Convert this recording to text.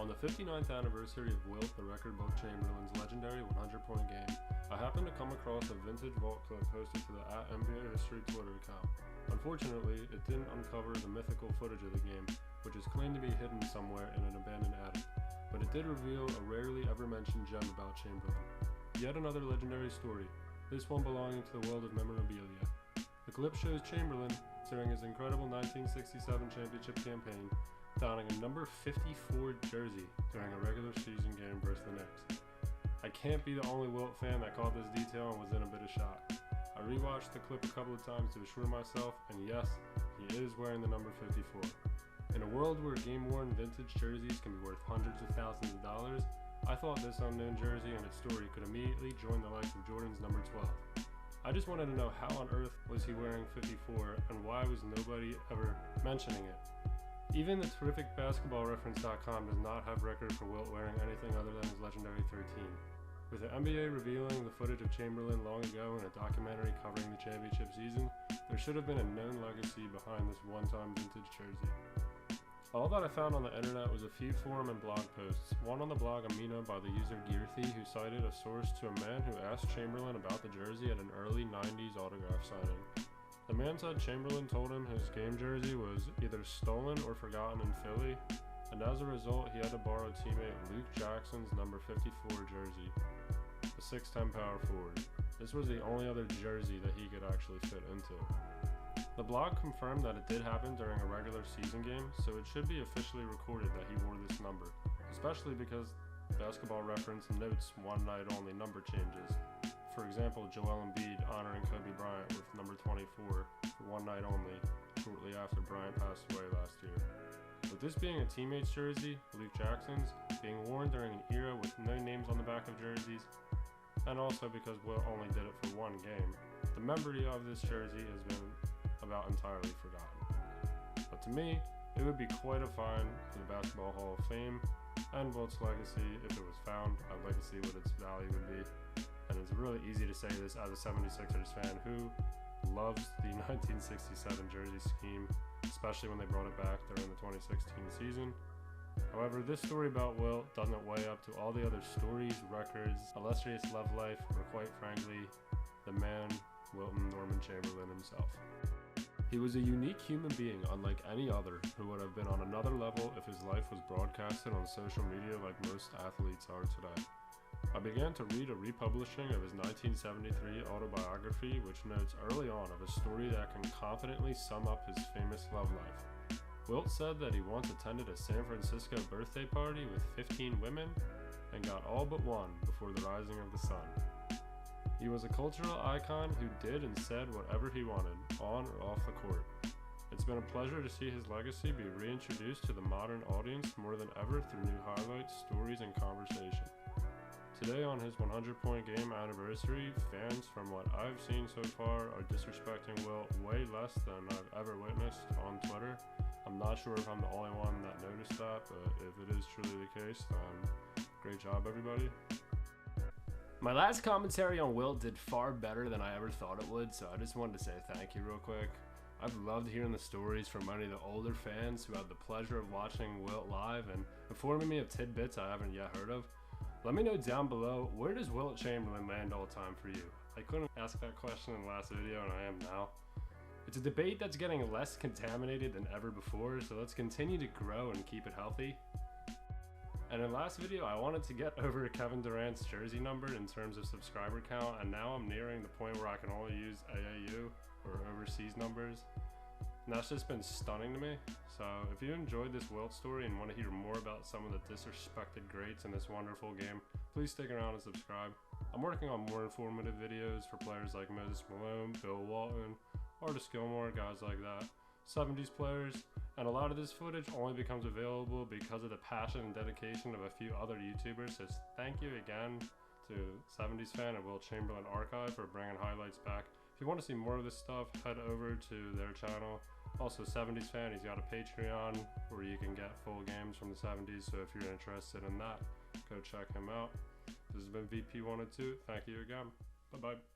On the 59th anniversary of Wilt the Record Book Chamberlain's legendary 100-point game, I happened to come across a vintage vault clip posted to the @NBA History Twitter account. Unfortunately, it didn't uncover the mythical footage of the game, which is claimed to be hidden somewhere in an abandoned attic, but it did reveal a rarely ever mentioned gem about Chamberlain. Yet another legendary story, this one belonging to the world of memorabilia. The clip shows Chamberlain, during his incredible 1967 championship campaign, donning a number 54 jersey during a regular season game versus the Knicks. I can't be the only Wilt fan that caught this detail and was in a bit of shock. I rewatched the clip a couple of times to assure myself, and yes, he is wearing the number 54. In a world where game-worn vintage jerseys can be worth hundreds of thousands of dollars, I thought this unknown jersey and its story could immediately join the likes of Jordan's number 12. I just wanted to know how on earth was he wearing 54 and why was nobody ever mentioning it. Even the terrific basketballreference.com does not have record for Wilt wearing anything other than his legendary 13. With the NBA revealing the footage of Chamberlain long ago in a documentary covering the championship season, there should have been a known legacy behind this one-time vintage jersey. All that I found on the internet was a few forum and blog posts, one on the blog Amina by the user Gearthy, who cited a source to a man who asked Chamberlain about the jersey at an early 90s autograph signing. The man said Chamberlain told him his game jersey was either stolen or forgotten in Philly, and as a result he had to borrow teammate Luke Jackson's number 54 jersey, a 6'10" power forward. This was the only other jersey that he could actually fit into. The blog confirmed that it did happen during a regular season game, so it should be officially recorded that he wore this number, especially because Basketball Reference notes one night only number changes. For example, Joel Embiid honoring Kobe Bryant with number 24 for one night only, shortly after Bryant passed away last year. With this being a teammate's jersey, Luke Jackson's, being worn during an era with no names on the back of jerseys, and also because Wilt only did it for one game, the memory of this jersey has been about entirely forgotten. But to me, it would be quite a find for the Basketball Hall of Fame and Wilt's legacy if it was found. I'd like to see what its value would be. And it's really easy to say this as a 76ers fan who loves the 1967 jersey scheme, especially when they brought it back during the 2016 season. However, this story about Wilt doesn't weigh up to all the other stories, records, illustrious love life, or quite frankly, the man, Wilton Norman Chamberlain himself. He was a unique human being unlike any other who would have been on another level if his life was broadcasted on social media like most athletes are today. I began to read a republishing of his 1973 autobiography, which notes early on of a story that can confidently sum up his famous love life. Wilt said that he once attended a San Francisco birthday party with 15 women and got all but one before the rising of the sun. He was a cultural icon who did and said whatever he wanted, on or off the court. It's been a pleasure to see his legacy be reintroduced to the modern audience more than ever through new highlights, stories, and conversation. Today on his 100-point game anniversary, fans from what I've seen so far are disrespecting Wilt way less than I've ever witnessed on Twitter. I'm not sure if I'm the only one that noticed that, but if it is truly the case, then great job everybody. My last commentary on Wilt did far better than I ever thought it would, so I just wanted to say thank you real quick. I've loved hearing the stories from many of the older fans who had the pleasure of watching Wilt live and informing me of tidbits I haven't yet heard of. Let me know down below, where does Wilt Chamberlain land all time for you? I couldn't ask that question in the last video and I am now. It's a debate that's getting less contaminated than ever before, so let's continue to grow and keep it healthy. And in the last video, I wanted to get over Kevin Durant's jersey number in terms of subscriber count, and now I'm nearing the point where I can only use AAU or overseas numbers. And that's just been stunning to me. So if you enjoyed this Wilt story and want to hear more about some of the disrespected greats in this wonderful game, please stick around and subscribe. I'm working on more informative videos for players like Moses Malone, Bill Walton, Artis Gilmore, guys like that, 70s players, and a lot of this footage only becomes available because of the passion and dedication of a few other YouTubers, so thank you again to 70s fan at WiltChamberlainArchive for bringing highlights back. If you want to see more of this stuff, head over to their channel. Also 70s fan, he's got a Patreon where you can get full games from the 70s, so if you're interested in that, go check him out. This has been VP102, thank you again, bye bye.